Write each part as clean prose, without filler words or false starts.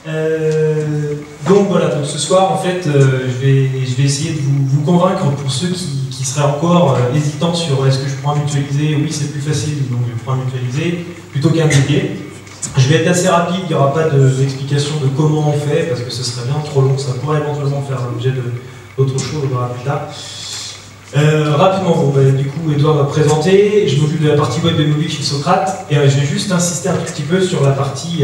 Donc voilà, donc ce soir en fait je vais essayer de vous convaincre pour ceux qui seraient encore hésitants sur est-ce que je prends un mutualisé, oui c'est plus facile donc je prends un mutualisé plutôt qu'un dédié. Je vais être assez rapide, il n'y aura pas d'explication de comment on fait parce que ce serait bien trop long, ça pourrait éventuellement faire l'objet d'autres choses, on verra plus tard. Rapidement, bon, du coup, Edouard va présenter. Je m'occupe de la partie web et mobile chez Socrate. Et je vais juste insister un tout petit peu sur la partie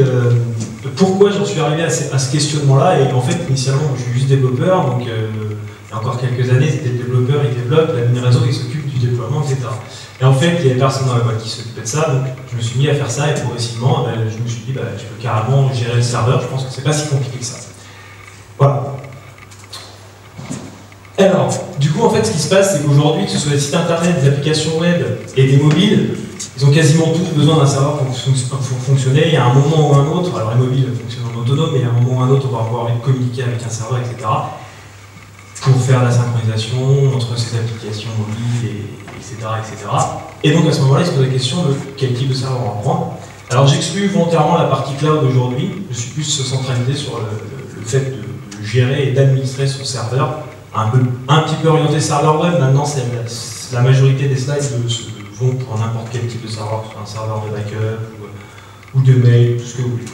pourquoi j'en suis arrivé à ce questionnement-là. Et en fait, initialement, je suis juste développeur. Donc, il y a encore quelques années, c'était le développeur, il développe, l'admin réseau, il s'occupe du déploiement, etc. Et en fait, il y avait personne dans la boîte qui s'occupait de ça. Donc, je me suis mis à faire ça. Et progressivement, je me suis dit, je peux carrément gérer le serveur. Je pense que c'est pas si compliqué que ça. Voilà. Alors, du coup, en fait, ce qui se passe, c'est qu'aujourd'hui, que ce soit des sites internet, des applications web et des mobiles, ils ont quasiment tous besoin d'un serveur pour fonctionner. Il y a un moment ou un autre, alors les mobiles fonctionnent en autonome, mais il y a un moment ou un autre, on va avoir envie de communiquer avec un serveur, etc. pour faire la synchronisation entre ces applications mobiles, etc., etc. Et donc, à ce moment-là, il se pose la question de quel type de serveur on va prendre. Alors, j'exclus volontairement la partie cloud aujourd'hui. Je suis plus centralisé sur le fait de gérer et d'administrer son serveur. Un petit peu orienté serveur web, maintenant la majorité des slides vont pour n'importe quel type de serveur, que ce soit un serveur de backup ou de mail, tout ce que vous voulez.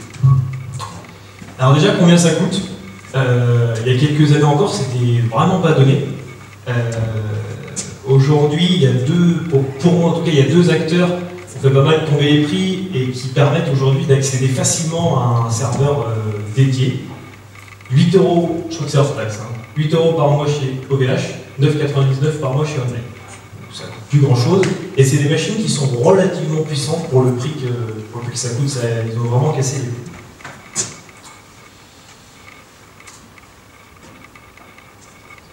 Alors déjà, combien ça coûte? Il y a quelques années encore, c'était vraiment pas donné. Aujourd'hui, il y a pour moi en tout cas, il y a deux acteurs qui fait pas mal tomber les prix et qui permettent aujourd'hui d'accéder facilement à un serveur dédié. 8 €, je crois que c'est hors taxe, 8 € par mois chez OVH, 9,99 € par mois chez Online. Ça coûte plus grand chose. Et c'est des machines qui sont relativement puissantes pour le prix que ça coûte. Ils ont vraiment cassé les prix.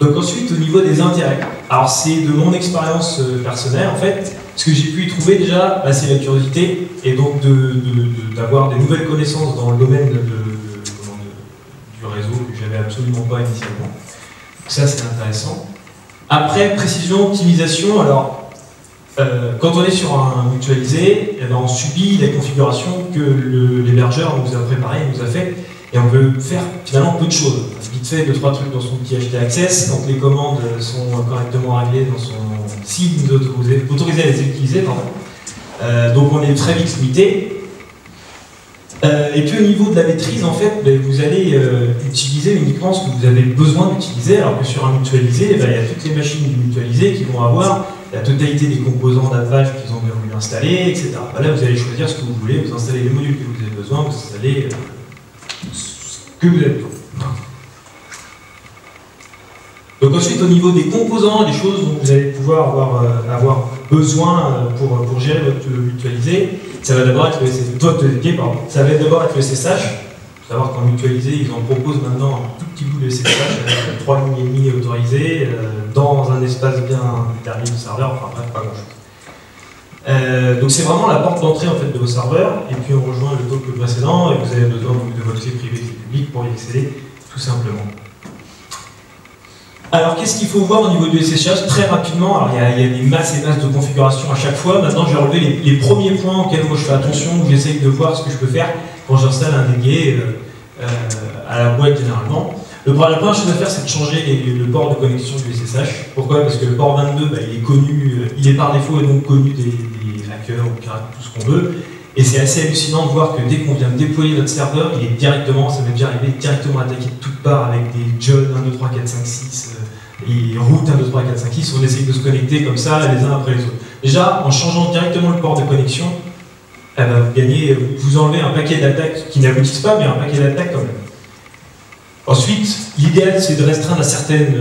Donc ensuite, au niveau des intérêts. Alors c'est de mon expérience personnelle, en fait, ce que j'ai pu y trouver déjà, c'est la curiosité, et donc d'avoir des nouvelles connaissances dans le domaine du réseau que j'avais absolument pas initialement. Ça, c'est intéressant. Après, précision, optimisation. Alors, quand on est sur un mutualisé, on subit la configuration que l'hébergeur nous a préparée, nous a fait, et on peut faire finalement peu de choses. Vite fait, 2-3 trucs dans son petit HT Access, quand les commandes sont correctement réglées dans son site, nous autoriser à les utiliser. Donc, on est très vite limité. Et puis au niveau de la maîtrise, en fait, vous allez utiliser uniquement ce que vous avez besoin d'utiliser, alors que sur un mutualisé, il y a toutes les machines du mutualisé qui vont avoir la totalité des composants d'Apache qu'ils ont voulu installer, etc. Là, vous allez choisir ce que vous voulez, vous installez les modules que vous avez besoin, vous installez ce que vous avez besoin. Donc ensuite, au niveau des composants, des choses dont vous allez pouvoir avoir besoin pour gérer votre mutualisé, ça va d'abord être ça va d'abord être le SSH. Il faut savoir qu'en mutualisé, ils en proposent maintenant un tout petit bout de SSH avec 3 lignes et demie autorisées dans un espace bien déterminé du serveur, enfin bref, pas grand-chose. Donc c'est vraiment la porte d'entrée en fait de vos serveurs, et puis on rejoint le talk précédent, et vous avez besoin de votre clé privée et publique pour y accéder, tout simplement. Alors, qu'est-ce qu'il faut voir au niveau du SSH? Très rapidement, alors il y a des masses et masses de configurations à chaque fois. Maintenant, je vais relever les premiers points auxquels moi je fais attention, où j'essaye de voir ce que je peux faire quand j'installe un dédié à la boîte généralement. Le premier point, chose à faire, c'est de changer le port de connexion du SSH. Pourquoi? Parce que le port 22, il est connu, il est par défaut et donc connu des hackers ou pirates, tout ce qu'on veut. Et c'est assez hallucinant de voir que dès qu'on vient de déployer notre serveur, il est directement, ça m'est déjà arrivé, directement attaqué de toutes parts avec des John 1, 2, 3, 4, 5, 6, et route 1, 2, 3, 4, 5, 6, on essaye de se connecter comme ça, les uns après les autres. Déjà, en changeant directement le port de connexion, vous enlevez un paquet d'attaques qui n'aboutissent pas, mais un paquet d'attaques quand même. Ensuite, l'idéal c'est de restreindre à certaines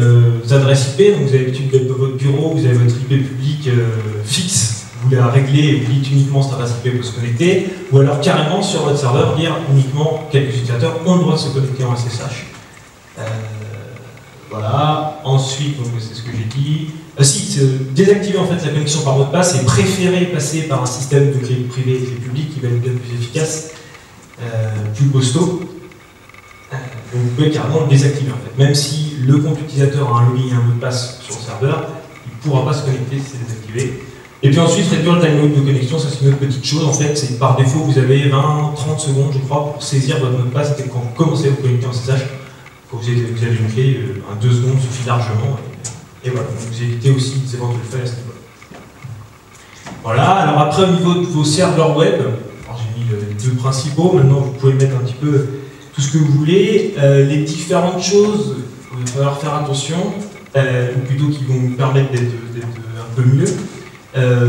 adresses IP, donc vous avez l'habitude d'être dans votre bureau, vous avez votre IP public fixe, vous la réglez et vous dites uniquement cette adresse IP pour se connecter, ou alors carrément sur votre serveur dire uniquement quelques utilisateurs ont le droit de se connecter en SSH. Voilà, ensuite, c'est ce que j'ai dit. Désactiver en fait la connexion par mot de passe et préférer passer par un système de clé privée et clé publique qui va être bien plus efficace, plus costaud. Donc vous pouvez carrément le désactiver en fait. Même si le compte utilisateur a un login et un mot de passe sur le serveur, il ne pourra pas se connecter si c'est désactivé. Et puis ensuite, réduire le time out de connexion, ça c'est une autre petite chose. En fait, c'est que par défaut, vous avez 20-30 secondes, je crois, pour saisir votre mot de passe. Et quand vous commencez à vous connecter en SSH, quand vous avez une clé, 2 secondes suffit largement. Et voilà, donc vous évitez aussi des éventuels failles à ce niveau. Voilà, alors après, au niveau de vos serveurs web, j'ai mis les 2 principaux. Maintenant, vous pouvez mettre un petit peu tout ce que vous voulez. Les différentes choses, il va falloir faire attention, ou plutôt qui vont vous permettre d'être un peu mieux.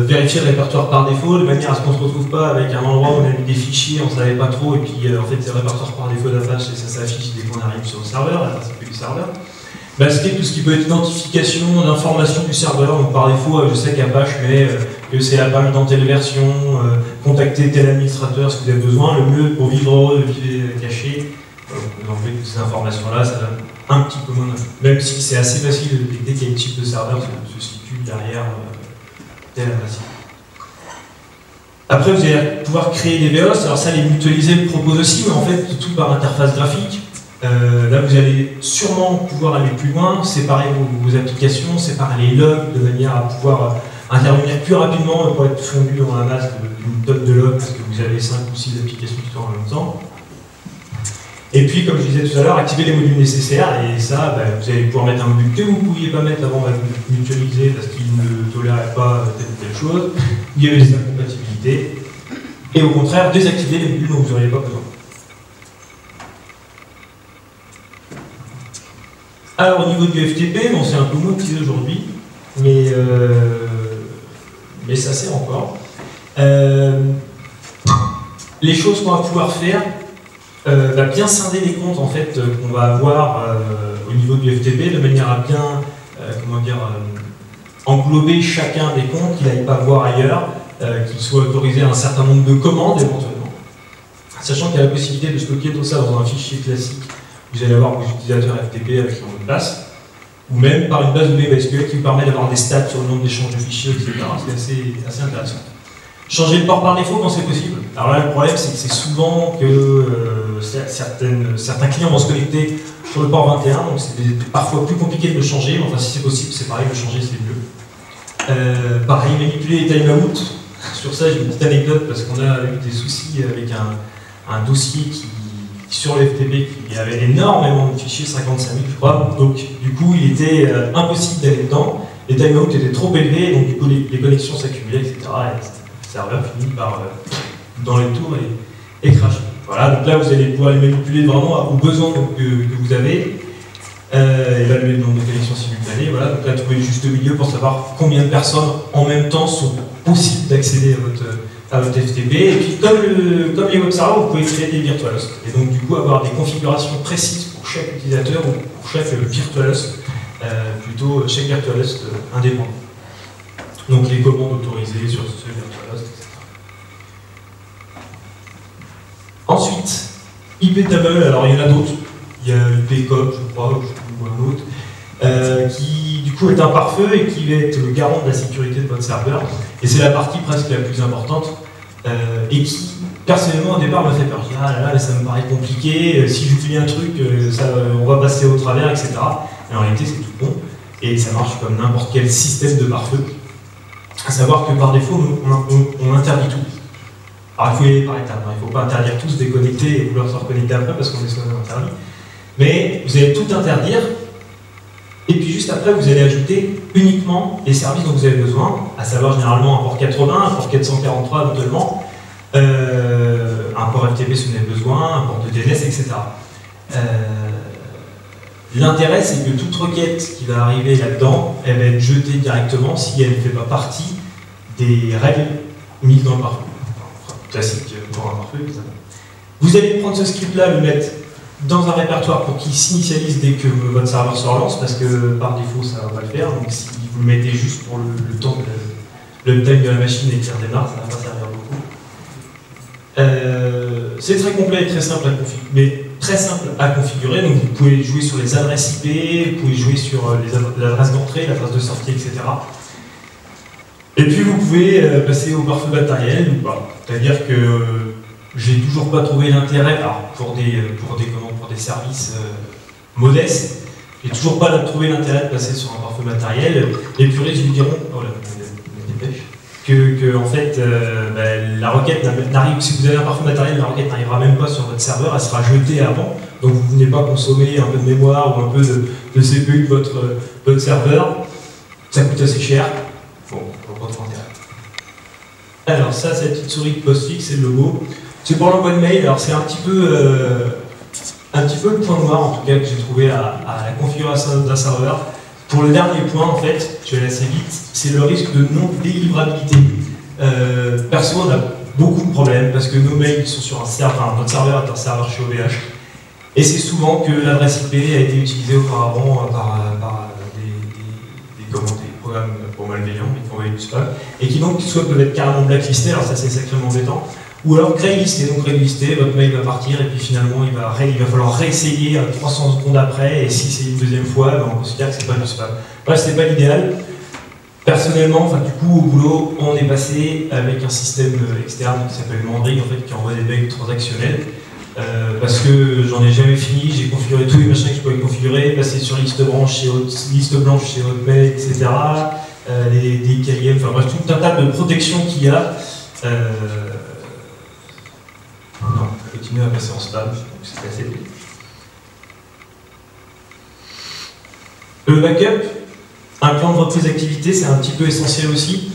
Vérifier le répertoire par défaut, de manière à ce qu'on ne se retrouve pas avec un endroit où on a mis des fichiers, on ne savait pas trop, et puis en fait c'est le répertoire par défaut d'Apache et ça s'affiche dès qu'on arrive sur le serveur, là c'est plus du serveur. Masquer tout ce qui peut être identification d'information du serveur, donc par défaut je sais qu'Apache met que c'est Apache dans telle version, contacter tel administrateur si vous avez besoin, le mieux pour vivre heureux, vivre caché, vous enlevez toutes ces informations là, ça donne un petit peu moins d'infos. Même si c'est assez facile de détecter quel type de serveur se situe derrière telle adresse. Après vous allez pouvoir créer des VOS, alors ça les mutualiser le propose aussi, mais en fait tout par interface graphique. Là vous allez sûrement pouvoir aller plus loin, séparer vos applications, séparer les logs de manière à pouvoir intervenir plus rapidement pour être fondu dans la masse d'une tonne de logs parce que vous avez 5 ou 6 applications qui tournent en même temps. Et puis comme je disais tout à l'heure, activer les modules nécessaires et ça vous allez pouvoir mettre un module que vous ne pouviez pas mettre avant de mutualiser parce qu'il ne tolérait pas telle ou telle chose, il y avait des incompatibilités et au contraire désactiver les modules dont vous n'auriez pas besoin. Alors au niveau du FTP, bon, c'est un peu moins utilisé aujourd'hui, mais ça sert encore. Les choses qu'on va pouvoir faire, bien scinder les comptes en fait qu'on va avoir au niveau du FTP de manière à bien englober chacun des comptes, qu'il n'aille pas voir ailleurs, qu'il soit autorisé à un certain nombre de commandes éventuellement. Sachant qu'il y a la possibilité de stocker tout ça dans un fichier classique. Vous allez avoir vos utilisateurs FTP avec leur mot de passe, ou même par une base de données SQL qui vous permet d'avoir des stats sur le nombre d'échanges de fichiers, etc. C'est assez intéressant. Changer le port par défaut quand c'est possible. Alors là, le problème, c'est que c'est souvent que certains clients vont se connecter sur le port 21, donc c'est parfois plus compliqué de le changer. Enfin, si c'est possible, c'est pareil, le changer, c'est mieux. Pareil, manipuler les timeouts. Sur ça, j'ai une petite anecdote parce qu'on a eu des soucis avec un dossier sur le FTP qui avait énormément de fichiers, 55 000 je crois, donc du coup il était impossible d'aller dedans, les timeouts étaient trop élevés, donc du coup les connexions s'accumulaient, etc. Et le serveur finit par, dans les tours, et cracher. Voilà, donc là vous allez pouvoir les manipuler vraiment aux besoins que vous avez, évaluer le nombre de connexions simultanées, voilà, donc là trouver le juste milieu pour savoir combien de personnes en même temps sont possibles d'accéder à votre FTP, et puis comme les web servers, vous pouvez créer des virtualhosts, et donc du coup avoir des configurations précises pour chaque utilisateur ou pour chaque virtualhost, plutôt chaque virtualhost indépendant. Donc les commandes autorisées sur ce virtualhost, etc. Ensuite, iptable, alors il y en a d'autres, il y a ipcop, je crois, ou un autre, qui du coup est un pare-feu et qui va être le garant de la sécurité de votre serveur. Et c'est la partie presque la plus importante et qui, personnellement, au départ, m'a fait peur. Je dis, ah là là, ça me paraît compliqué, si j'oublie un truc, on va passer au travers, etc. Et en réalité, c'est tout bon. Et ça marche comme n'importe quel système de pare-feu. À savoir que par défaut, on interdit tout. Alors il faut y aller par étapes, il ne faut pas interdire tous, déconnecter et vouloir se reconnecter après parce qu'on est soi-même interdit. Mais vous allez tout interdire. Et puis juste après, vous allez ajouter uniquement les services dont vous avez besoin, à savoir généralement un port 80, un port 443 éventuellement, un port FTP si vous en avez besoin, un port de DNS, etc. L'intérêt, c'est que toute requête qui va arriver là-dedans, elle va être jetée directement si elle ne fait pas partie des règles mises dans le pare-feu. Classique pour un pare-feu, évidemment. Vous allez prendre ce script-là, le mettre dans un répertoire pour qu'il s'initialise dès que votre serveur se relance, parce que par défaut ça ne va pas le faire, donc si vous le mettez juste pour le temps de le time de la machine et qu'il redémarre, ça ne va pas servir beaucoup. C'est très complet et très simple à configurer, mais très simple à configurer, donc vous pouvez jouer sur les adresses IP, vous pouvez jouer sur l'adresse d'entrée, l'adresse de sortie, etc. Et puis vous pouvez passer au pare-feu matériel ou pas, c'est-à-dire que j'ai toujours pas trouvé l'intérêt, pour des services modestes, j'ai toujours pas trouvé l'intérêt de passer sur un pare-feu matériel. Les puristes vous diront, oh là, on dépêche, que en fait, la requête n'arrive, si vous avez un parfum matériel, la requête n'arrivera même pas sur votre serveur, elle sera jetée avant, donc vous ne venez pas consommer un peu de mémoire ou un peu de CPU de votre serveur, ça coûte assez cher, bon, pas trop intérêt. Alors ça, c'est la petite souris de Postfix, c'est le logo. C'est pour l'envoi de mail, alors c'est un petit peu le point noir en tout cas que j'ai trouvé à la configuration d'un serveur. Pour le dernier point, en fait, je vais aller assez vite, c'est le risque de non-délivrabilité. Perso, on a beaucoup de problèmes parce que nos mails sont sur un serveur, notre serveur est un serveur chez OVH, et c'est souvent que l'adresse IP a été utilisée auparavant par des programmes pour malveillants, qui envoient du spam, et qui donc soit peuvent être carrément blacklistés, alors ça c'est sacrément embêtant, ou alors greylisté, donc greylisté, votre mail va partir et puis finalement il va falloir réessayer 300 secondes après, et si c'est une deuxième fois, on considère que c'est pas du spam. Bref, c'est pas l'idéal. Personnellement, du coup, au boulot, on est passé avec un système externe qui s'appelle Mandrill, en fait, qui envoie des mails transactionnels. Parce que j'en ai jamais fini, j'ai configuré tous les machins que je pouvais configurer, passer sur liste blanche chez Hotmail, etc. Des IKIM, enfin bref, tout un tas de protections qu'il y a. Non, je continue à passer en spam, donc c'est assez vite. Le backup, un plan de reprise d'activité, c'est un petit peu essentiel aussi.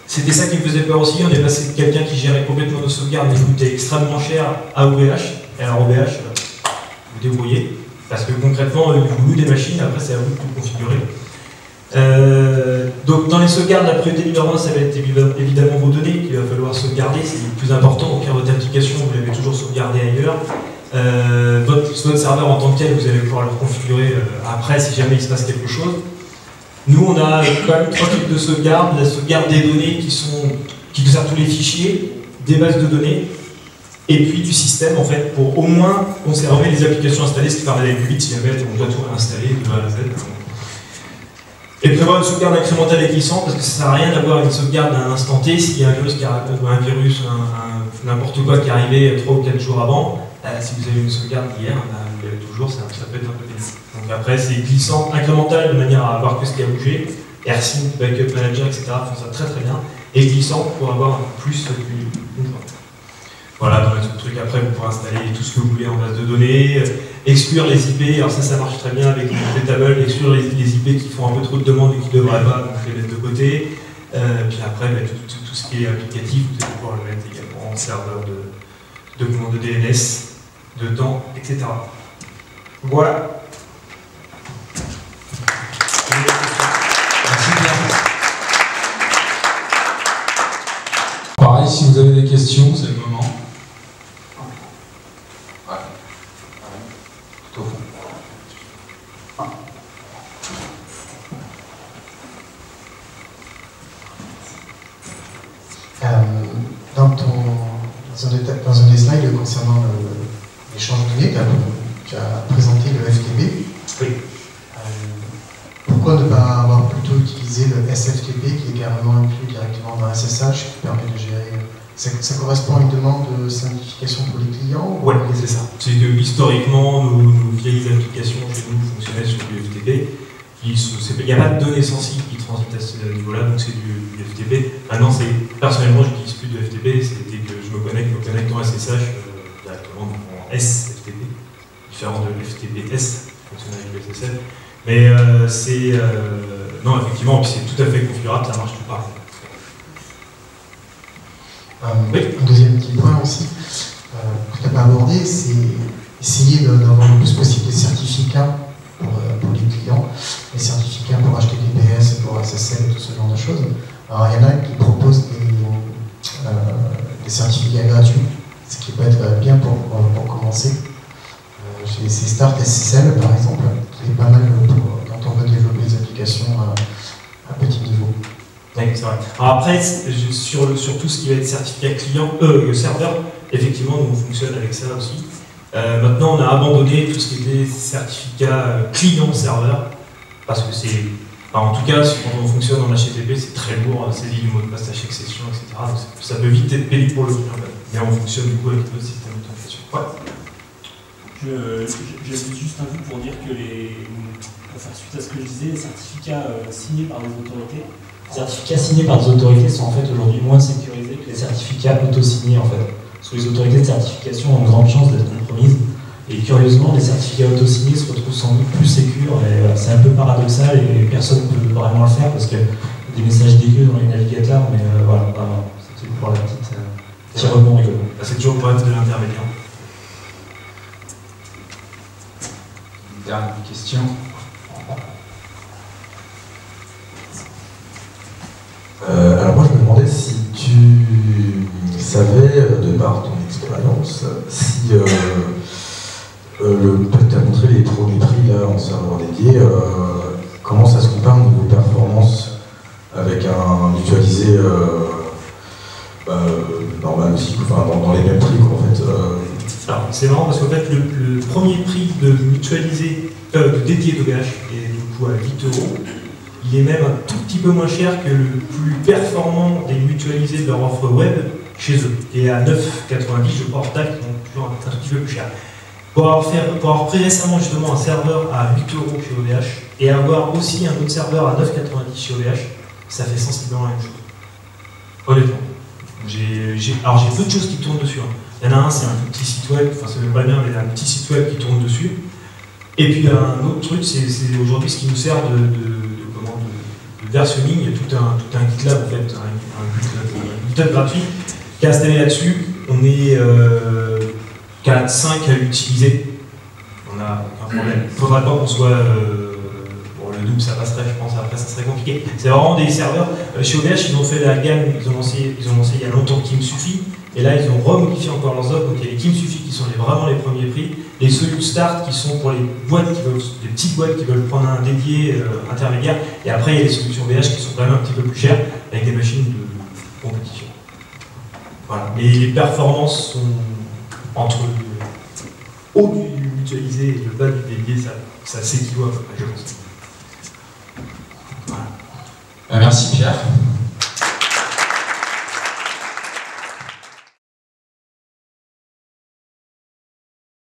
C'était ça qui me faisait peur aussi. On est passé de quelqu'un qui gérait complètement nos sauvegardes et coûtait extrêmement cher à OVH. Et alors OVH, vous débrouillez. Parce que concrètement, il vous loue des machines, après c'est à vous de tout configurer. Donc dans les sauvegardes, la priorité numéro 1, ça va être évidemment vos données qu'il va falloir sauvegarder, c'est le plus important. Donc votre application, vous l'avez toujours sauvegardée ailleurs. Votre serveur en tant que tel, vous allez pouvoir le configurer après si jamais il se passe quelque chose. Nous, on a quand même 3 types de sauvegarde. La sauvegarde des données qui concerne tous les fichiers, des bases de données, et puis du système, en fait, pour au moins conserver les applications installées, ce qui permet d'aller plus vite si jamais on doit tout réinstaller de A à Z. Et prévoir une sauvegarde incrémentale et glissante, parce que ça ne sert à rien d'avoir une sauvegarde à un instant T s'il y a un virus, n'importe quoi qui est arrivé 3 ou 4 jours avant. Si vous avez une sauvegarde d'hier, vous l'avez toujours, ça peut être un peu pénible. Donc après, c'est glissant, incrémental de manière à avoir que ce qui a bougé. AirSync, Backup Manager, etc. font ça très très bien. Et glissant pour avoir plus d'une fois. Voilà, dans les autres trucs, après, vous pourrez installer tout ce que vous voulez en base de données, exclure les IP, alors ça marche très bien avec les tables, exclure les IP qui font un peu trop de demandes et qui ne devraient pas, donc les mettre de côté. Puis après, tout ce qui est applicatif, vous allez pouvoir le mettre également en serveur de commandes de DNS, de temps, etc. Voilà. Pareil, si vous avez des questions, c'est le moment. Ouais. Tout au fond. Dans un des slides concernant l'échange de données, tu as présenté le FTP. Oui. Pourquoi ne pas avoir plutôt utilisé le SFTP qui est carrément inclus directement dans SSH qui permet de gérer. Ça correspond à une demande de simplification pour les clients? Oui, c'est ça. C'est que historiquement, nos vieilles applications chez nous fonctionnaient sur du FTP. Il n'y a pas de données sensibles qui transitent à ce niveau-là, donc c'est du FTP. Maintenant, personnellement, je n'utilise plus de FTP, c'était que je me connecte en SSH directement en SFTP, différent de l'FTPS, qui fonctionne avec le SSL. Mais non, effectivement, c'est tout à fait configurable, ça marche tout pareil. Oui. Un deuxième petit point aussi, que tu n'as pas abordé, c'est essayer d'avoir le plus possible des certificats pour les clients, les certificats pour HTTPS, pour SSL et tout ce genre de choses. Alors il y en a qui proposent des certificats gratuits, ce qui peut être bien pour commencer. C'est Start SSL par exemple, qui est pas mal quand on veut développer des applications à petit niveau. Oui, c'est vrai. Alors après, sur tout ce qui va être certificat client, serveur, effectivement, nous on fonctionne avec ça aussi. Maintenant, on a abandonné tout ce qui était certificat client-serveur, parce que c'est, en tout cas, quand on fonctionne en HTTP, c'est très lourd, saisie du mot de passe à chaque session, etc. Donc ça peut vite être pénible pour le client. Mais on fonctionne du coup avec notre système d'autorisation. Ouais. J'avais juste un bout pour dire que pour faire suite à ce que je disais, les certificats signés par les autorités Les certificats signés par des autorités sont en fait aujourd'hui moins sécurisés que les certificats auto-signés en fait. Parce que les autorités de certification ont une grande chance d'être compromises. Et curieusement, les certificats auto-signés se retrouvent sans doute plus sécures. Et c'est un peu paradoxal et personne ne peut vraiment le faire parce qu'il y a des messages dégueux dans les navigateurs. Mais voilà, c'était pour la petite petit rebond rigolo. C'est toujours le problème de l'intermédiaire. Une dernière question. Alors moi je me demandais si tu savais, de par ton expérience, si peut-être tu as montré les premiers prix là en serveur dédié, comment ça se compare au niveau performance avec un mutualisé normal aussi, enfin dans les mêmes prix quoi, en fait. Alors c'est marrant parce qu'en fait le premier prix de mutualisé, de dédié d'OVH est du coup à 8 €. Il est même un tout petit peu moins cher que le plus performant des mutualisés de leur offre web chez eux. Et à 9,90 €, je crois, hors taxe, donc toujours un petit peu plus cher. Pour avoir pris récemment justement un serveur à 8 € chez OVH et avoir aussi un autre serveur à 9,90 € chez OVH, ça fait sensiblement la même chose. Honnêtement. Alors j'ai peu de choses qui tournent dessus. Hein. Il y en a un, c'est un petit site web, enfin c'est même pas bien, mais un petit site web qui tourne dessus. Et puis un autre truc, c'est aujourd'hui ce qui nous sert de versionning. Il y a tout un GitLab en fait, un GitHub gratuit qui est installé là-dessus. On est 4-5 à l'utiliser. On n'a aucun problème. Il ne faudra pas qu'on soit bon, le double, ça passerait, je pense, après ça serait compliqué. C'est vraiment des serveurs. Chez OVH, ils ont fait la gamme, ils ont lancé il y a longtemps Qui me suffit. Et là, ils ont remodifié encore leurs offres. Donc il y a les Qui me suffit qui sont vraiment les premiers prix. Les Solute Start qui sont pour les boîtes qui veulent, les petites boîtes qui veulent prendre un dédié intermédiaire. Et après, il y a les solutions VH qui sont quand même un petit peu plus chères avec des machines de compétition. Voilà. Mais les performances sont entre le haut du mutualisé et le bas du dédié, ça s'équivaut à peu près, je pense. Voilà. Merci Pierre.